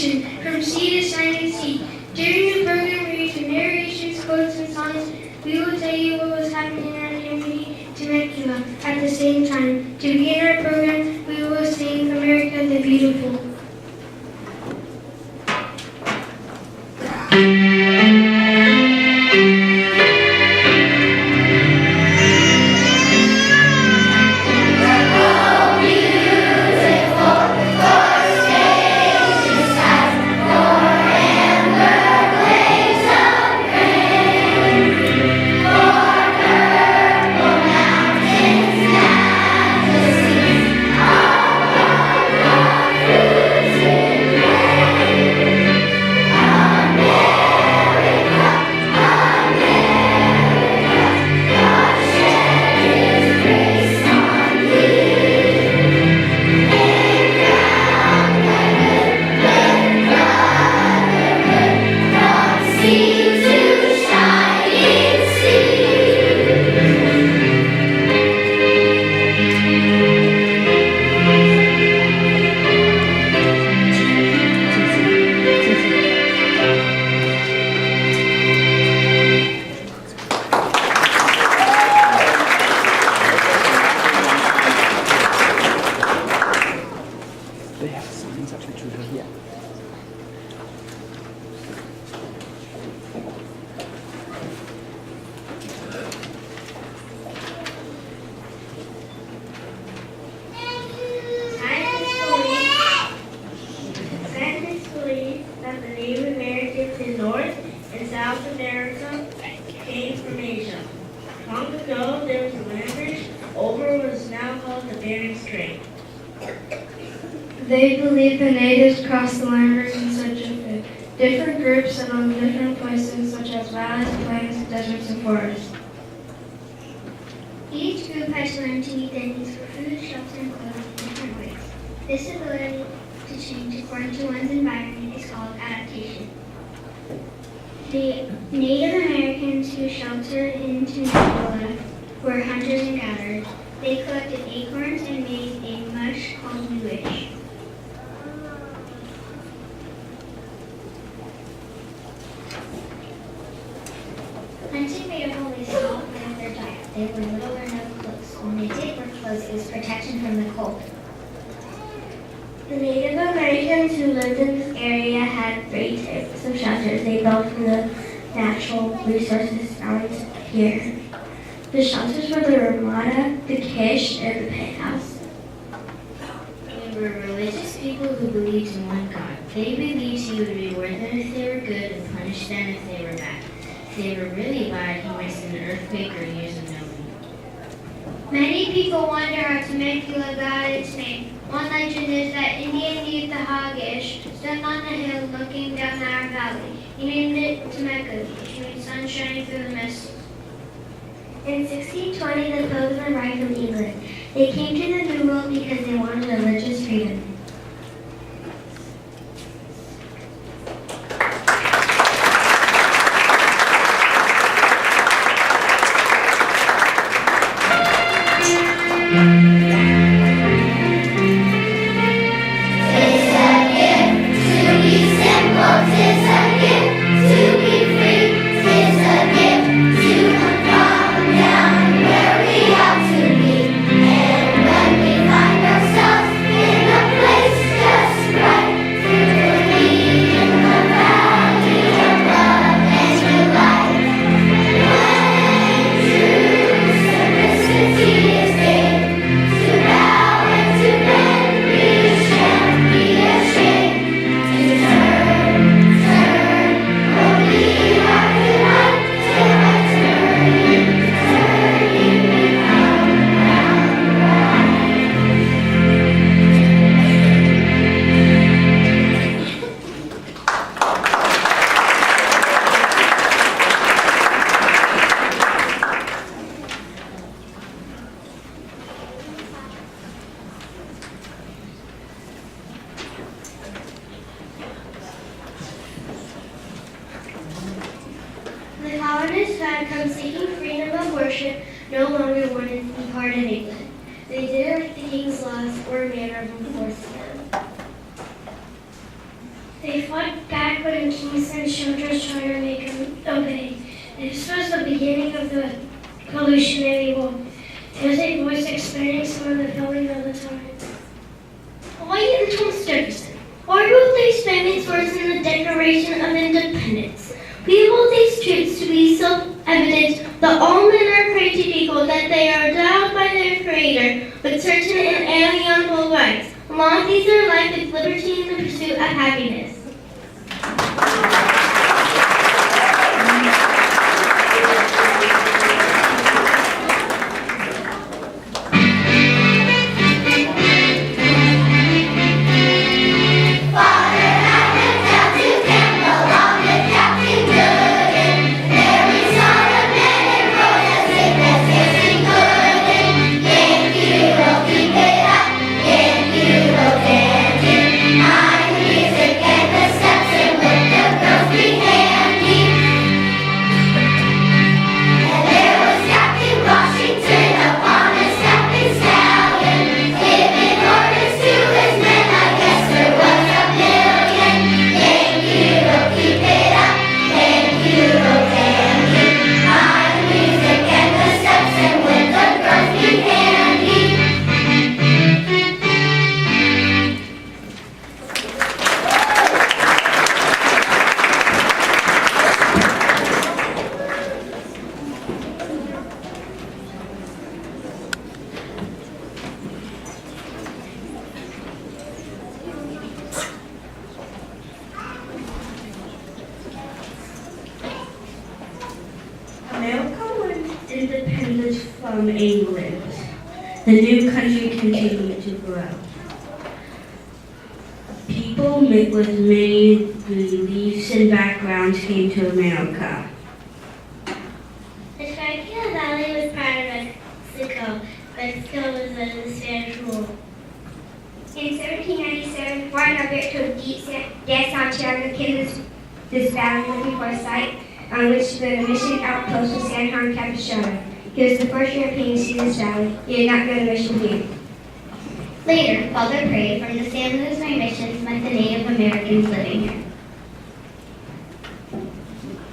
nation, from sea to shining sea. During the program, we read narrations, quotes, and songs. We will tell you what was happening in our community, Temecula. At the same time, to begin our program, we will sing America the Beautiful. They believe the natives crossed the land in search of food. Different groups settled in different places, such as valleys, plains, deserts, and forests. Each group has learned to meet their needs for food, shelter, and clothing in different ways. This ability to change according to one's environment is called adaptation. The Native Americans who sheltered in Temecula were hunters and gatherers. They collected acorns and made a mush called newish. Hunting made a only small part of their diet. They wore little or no clothes. When they did wear clothes, it was protection from the cold. The Native Americans who lived in this area had three types of shelters they built from the natural resources found here. The shelters were the Ramada, the Kish, and the Pit House. They were religious people who believed in one God. They believed He would reward them if they were good and punish them if they were bad. If they were really bad, He might send an earthquake or use a knowing. Many people wonder how Temecula got its name. One legend is that Indian youth the Hoggish stood on a hill looking down our valley. He named it Temecula, which means sun shining through the mist. In 1620, the Pilgrims arrived from England. They came to the New World because they wanted religious freedom. The colonists who had come seeking freedom of worship no longer wanted to be part of England. They did the king's laws or manner of enforcing them. They fought back when the king sent soldiers trying to make them obey. This was the beginning of the Revolutionary War. There was a voice explaining some of the building of the time. Why the Thomas Jefferson? Why wrote these famous words in the Declaration of Independence? We hold these truths to be self-evident that all men are created equal, that they are endowed by their Creator with certain inalienable rights. Among these are life with liberty and the pursuit of happiness. America was independent from England. The new country continued to grow. People with many beliefs and backgrounds came to America. The Schuylkill Valley was part of Mexico. Mexico was under Spanish rule. In 1797, Juan Alberto de Santiago came to this valley looking for a site on which the mission outpost of San Juan Capistrano. He was the first European to see this valley. He did not go to mission here. Later, Father Prey from the San Luis missions met the Native Americans living here.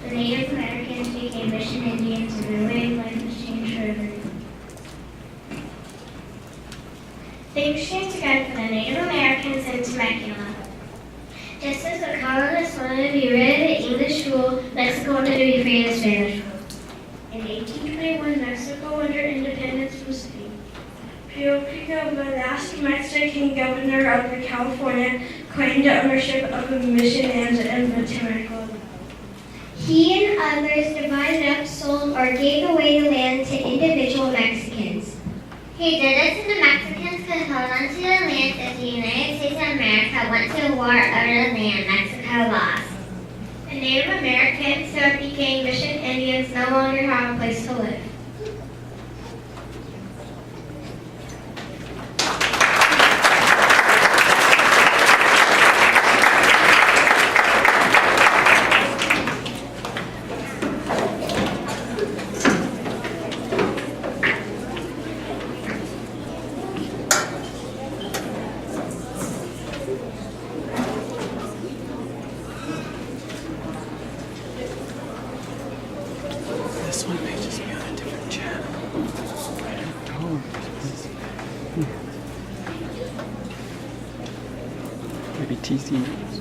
The Native Americans became mission Indians and their way of life was changed forever. Things changed again for the Native Americans in Temecula. Just as the colonists wanted to be rid of the English rule, Mexico wanted to be free of the Spanish rule. In 1821, Mexico under independence from Spain. Pio Pico, the last Mexican governor of California, claimed ownership of the mission lands in the Temecula. He and others divided up, sold, or gave away the land to individual Mexicans. He did this so the Mexicans could hold on to the lands as the United States of America went to war over the land Mexico lost. The Native Americans who became mission Indians no longer have a place to live. This one may just be on a different channel. I don't know. Maybe TC News.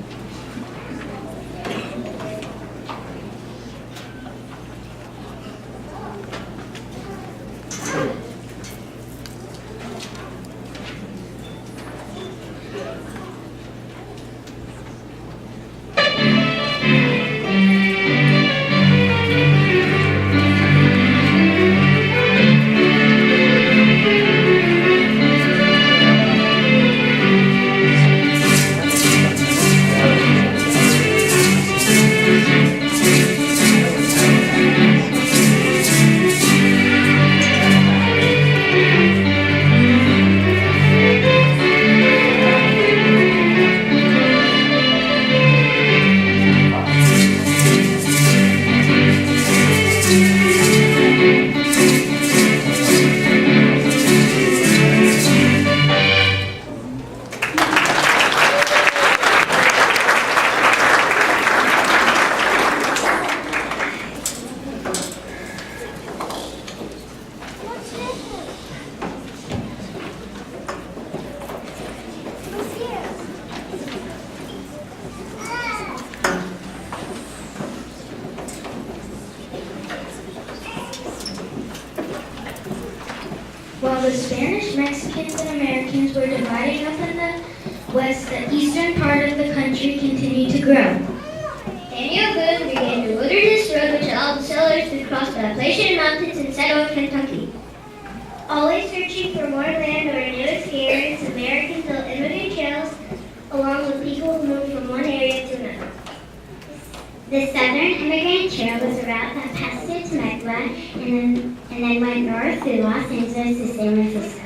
the Spanish, Mexicans, and Americans were dividing up in the west, the eastern part of the country continued to grow. Daniel Boone began to order this road which allowed the settlers to cross the Appalachian Mountains and settle in Kentucky. Always searching for more land or new experience, Americans built innovative trails along with people who moved from one area to another. The Southern Immigrant Trail was a route that passed through Temecula and then went north through Los Angeles to San Francisco.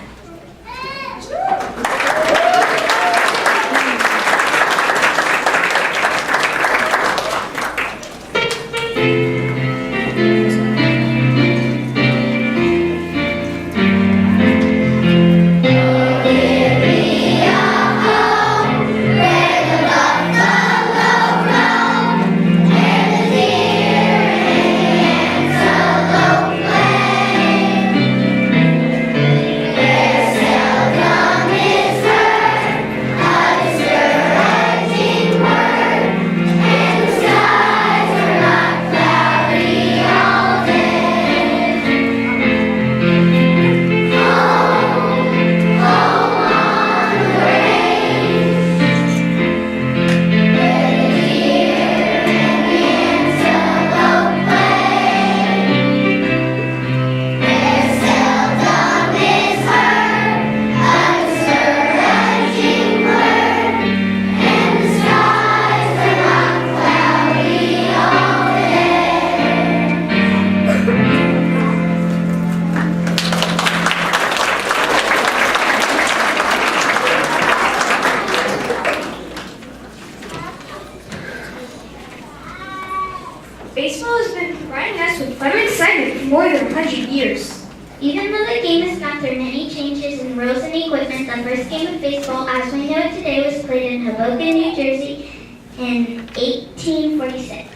Baseball has been providing us with fun and excitement for more than 100 years. Even though the game has gone through many changes in rules and equipment, the first game of baseball as we know it today was played in Hoboken, New Jersey in 1846.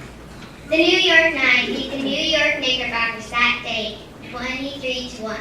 The New York Nine beat the New York Knickerbockers that day 23-1.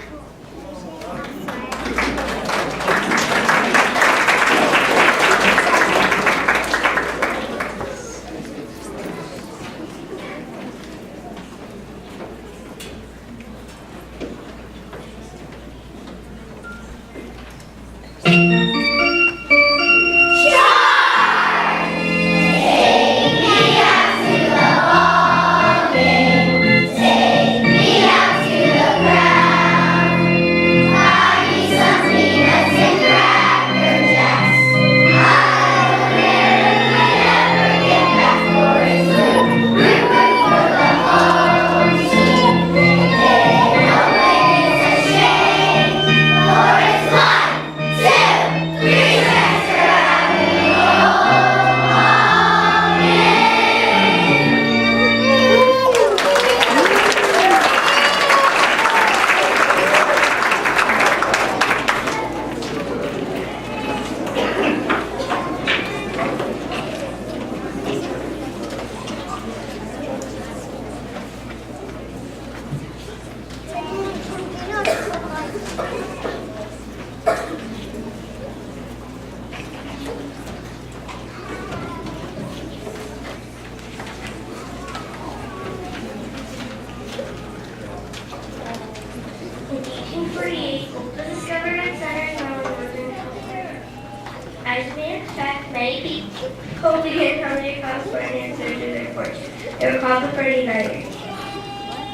As we expect, many people began coming across Bernie in search of their fortune. They were called the Bernie Riders.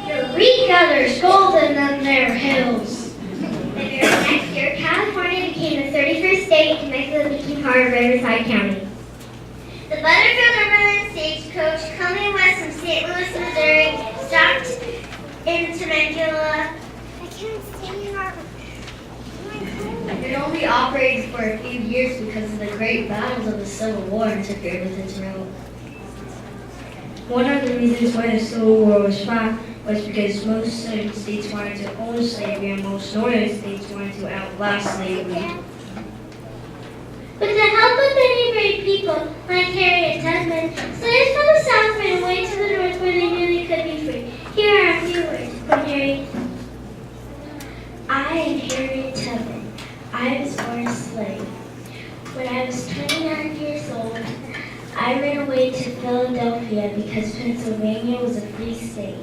Eureka, there's gold in them there hills. The very next year, California became the 31st state, and Temecula became part of Riverside County. The Butterfield Overland Stagecoach, coming west from St. Louis, Missouri, stopped in Temecula. I can't see our... It only operated for a few years because of the great battles of the Civil War interfered with its route. One of the reasons why the Civil War was fought was because most southern states wanted to own slavery and most northern states wanted to outlaw slavery. With the help of many brave people, like Harriet Tubman, slaves from the South ran away to the North where they knew they could be free. Here are a few words from Harriet. I am Harriet Tubman. I was born a slave. When I was 29 years old, I ran away to Philadelphia because Pennsylvania was a free state.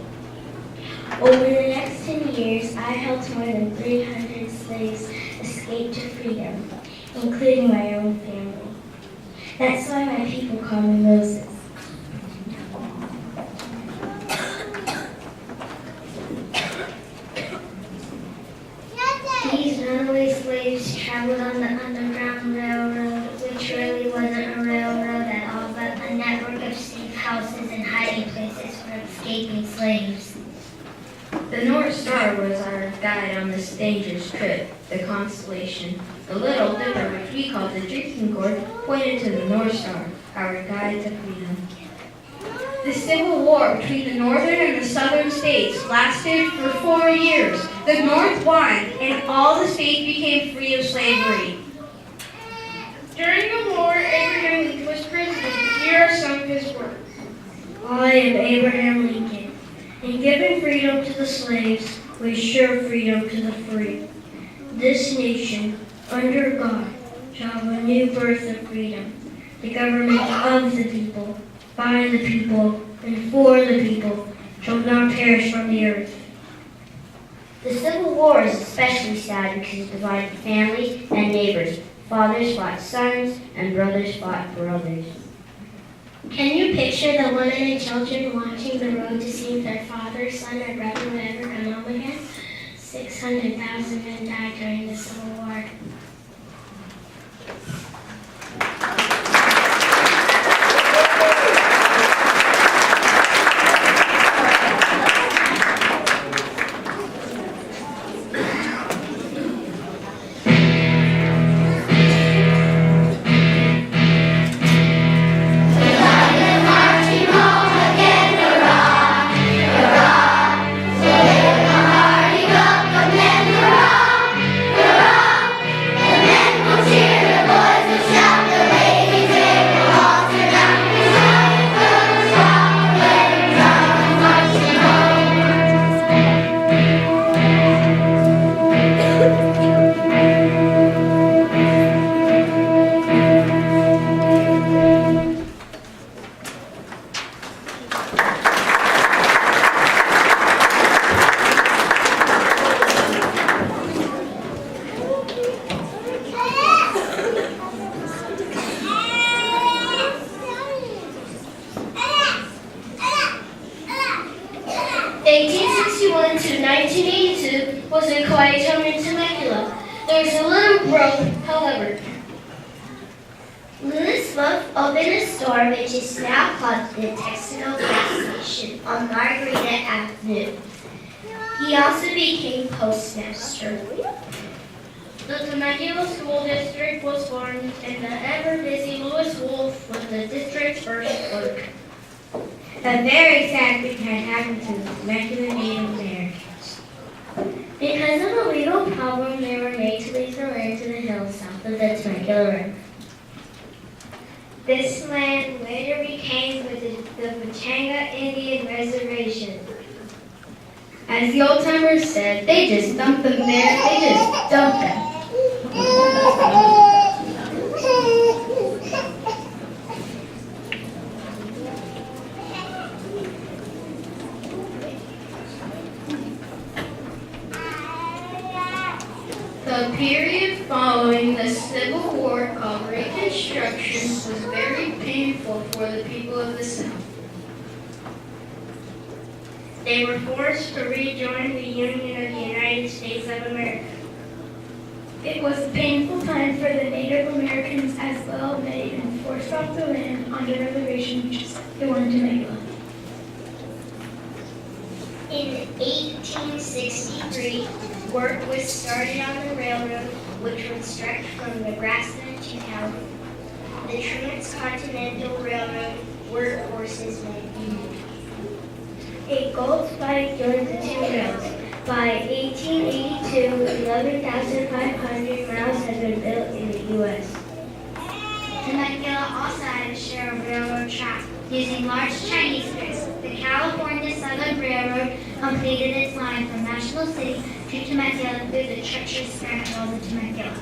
Over the next 10 years, I helped more than 300 slaves escaped to freedom, including my own family. That's why my people call me Moses. These runaway slaves traveled on the Underground Railroad, which really wasn't a railroad at all, but a network of safe houses and hiding places for escaping slaves. The North Star was our guide on this dangerous trip. The constellation, the Little Dipper, which we called the drinking gourd, pointed to the North Star, our guide to freedom. The Civil War between the northern and the southern states lasted for 4 years. The North won, and all the states became free of slavery. During the war, Abraham Lincoln was president. Here are some of his words. I am Abraham Lincoln. In giving freedom to the slaves, we assure freedom to the free. This nation, under God, shall have a new birth of freedom. The government of the people, by the people, and for the people, shall not perish from the earth. The Civil War is especially sad because it divided families and neighbors. Fathers fought sons, and brothers fought brothers. Can you picture the women and children watching the road to see if their father, son, or brother would ever come home again? 600,000 men died during the Civil War. Louis Wolf opened a store which is now called the Texaco Gas Station on Margarita Avenue. He also became postmaster. The Temecula School District was formed, and the ever-busy Louis Wolf was the district's first clerk. A very sad thing had happened to the Temecula Native Americans. Because of a legal problem, they were made to leave the land to the hills south of the Temecula River. This land later became the Pachanga Indian Reservation. As the old timers said, they just dumped them there. They just dumped them. The period following the Civil War, called Reconstruction, was very painful for the people of the South. They were forced to rejoin the Union of the United States of America. It was a painful time for the Native Americans as well. They had been forced off the land on the reservation because they wanted to make land. In 1863, work was started on the railroad, which would stretch from Nebraska to California. The Transcontinental Railroad workhorses went union. A gold spike joined the two rails. By 1882, 11,500 miles had been built in the U.S. Temecula also had a share of railroad track. Using large Chinese picks, the California Southern Railroad completed its line from National City to Temecula through the treacherous scramble of the Temecula.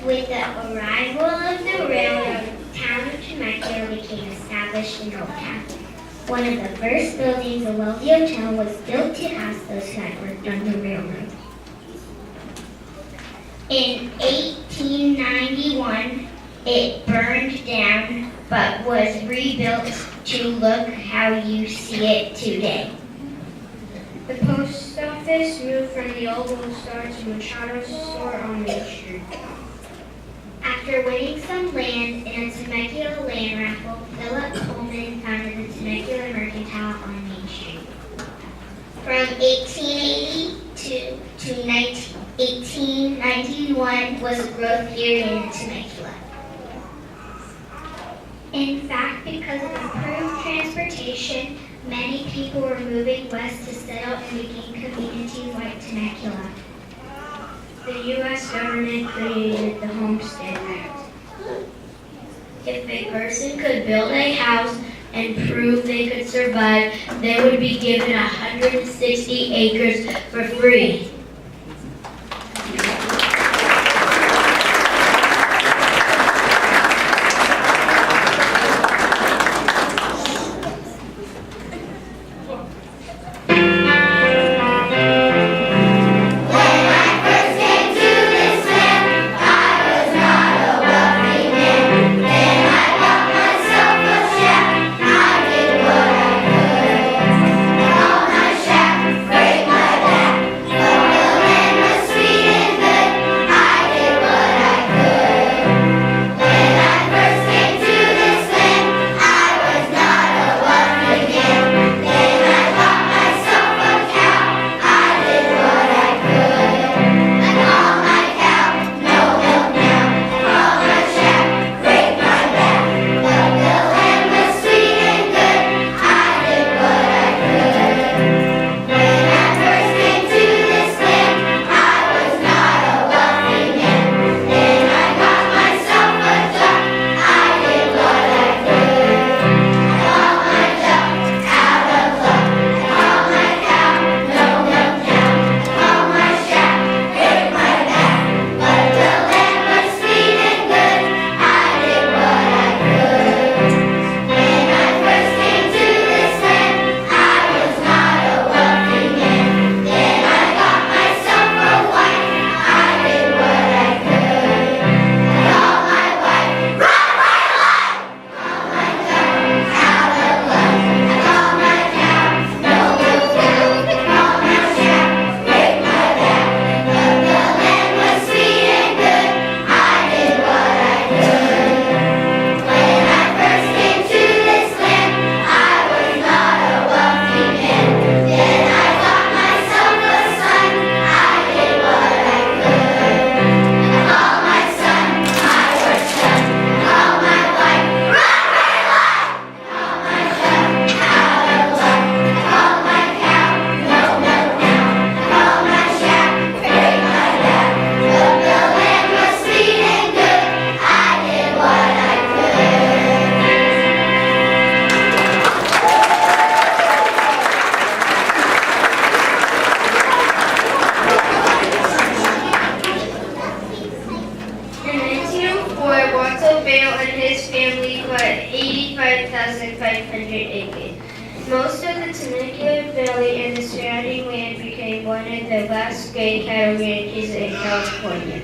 With the arrival of the railroad, the town of Temecula became established in Old Town. One of the first buildings, a wealthy hotel, was built to house those who had worked on the railroad. In 1891, it burned down but was rebuilt to look how you see it today. The post office moved from the old Gold Star to Machado's store on Main Street. After winning some land in a Temecula land raffle, Philip Pullman founded the Temecula Mercantile on Main Street. From 1880 to 1891 was a growth period in Temecula. In fact, because of improved transportation, many people were moving west to settle and begin communities like Temecula. The U.S. government created the Homestead Act. If a person could build a house and prove they could survive, they would be given 160 acres for free. Most of the Temecula Valley and the surrounding land became one of the last great cattle ranches in California.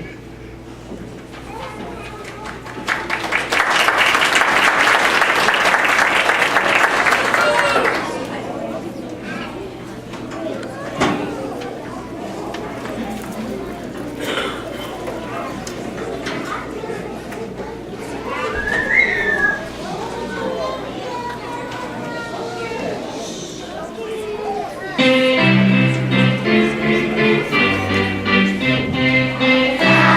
I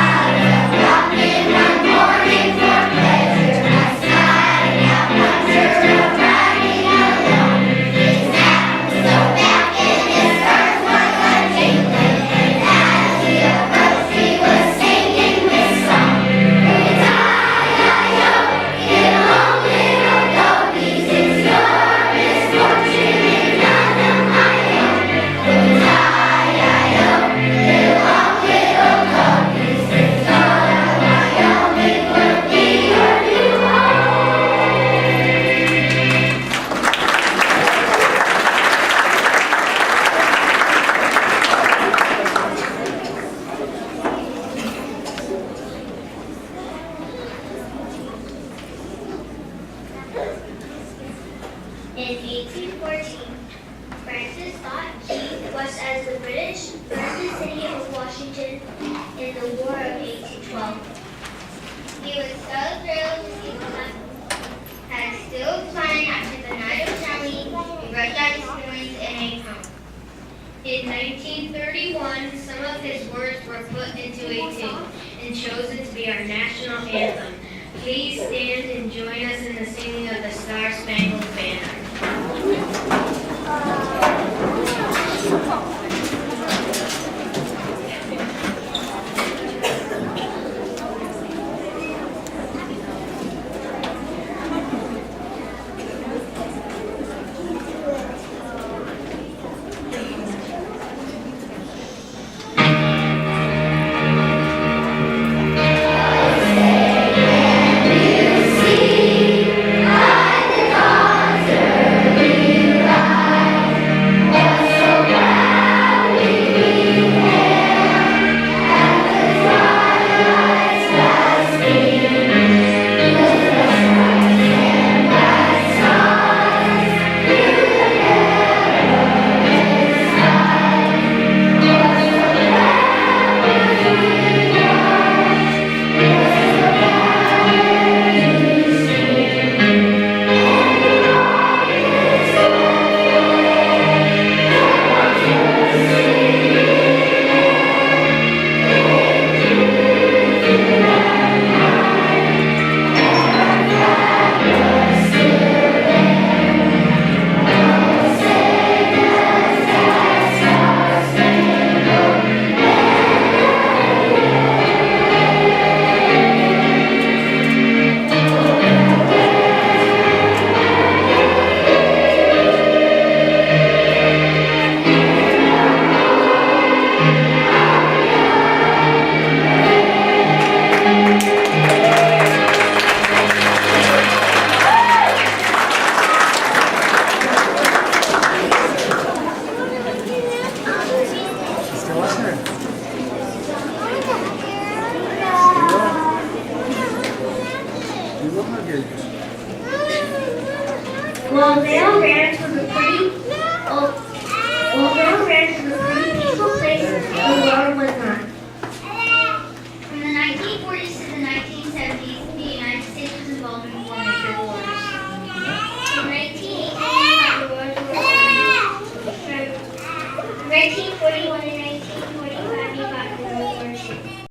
Washington in the War of 1812. He was so thrilled to see Columbus had still flying after the night of Charlie. He rushed out his feelings and ate home. In 1931, some of his words were put into a tune and chosen to be our national anthem. Please stand and join us in the singing of the Star-Spangled Banner.